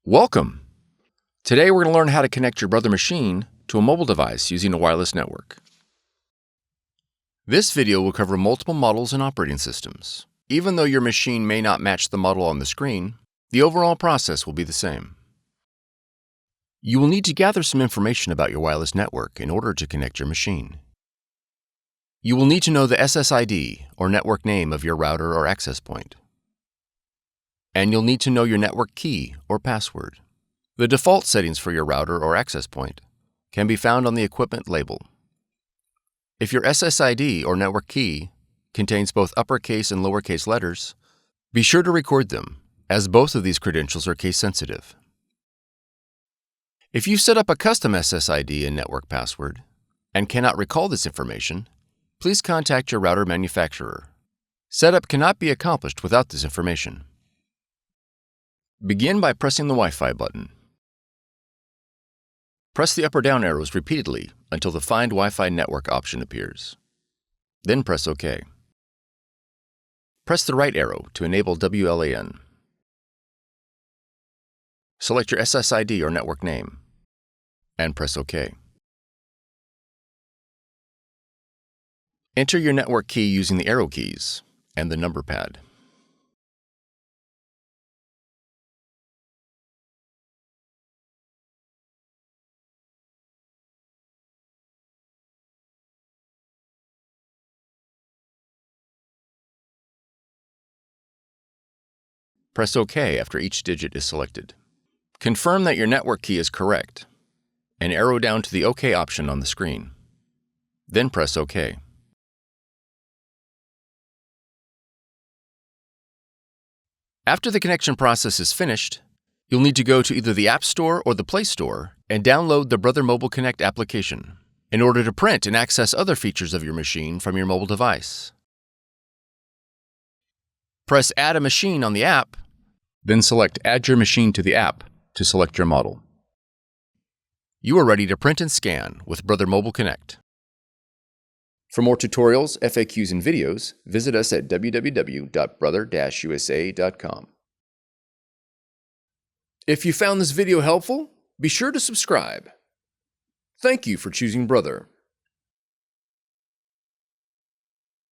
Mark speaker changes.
Speaker 1: Welcome! Today we're going to learn how to connect your Brother machine to a mobile device using a wireless network. This video will cover multiple models and operating systems. Even though your machine may not match the model on the screen, the overall process will be the same. You will need to gather some information about your wireless network in order to connect your machine. You will need to know the SSID or network name of your router or access point. And you'll need to know your network key or password. The default settings for your router or access point can be found on the equipment label. If your SSID or network key contains both uppercase and lowercase letters, be sure to record them, as both of these credentials are case sensitive. If you set up a custom SSID and network password and cannot recall this information, please contact your router manufacturer. Setup cannot be accomplished without this information. Begin by pressing the Wi-Fi button. Press the up or down arrows repeatedly until the Find Wi-Fi Network option appears. Then press OK. Press the right arrow to enable WLAN. Select your SSID or network name, and press OK. Enter your network key using the arrow keys and the number pad. Press OK after each digit is selected. Confirm that your network key is correct, and arrow down to the OK option on the screen. Then press OK. After the connection process is finished, you'll need to go to either the App Store or the Play Store and download the Brother Mobile Connect application in order to print and access other features of your machine from your mobile device. Press Add a Machine on the app, then select Add your machine to the app to select your model. You are ready to print and scan with Brother Mobile Connect. For more tutorials, FAQs, and videos, visit us at www.brother-usa.com. If you found this video helpful, be sure to subscribe. Thank you for choosing Brother.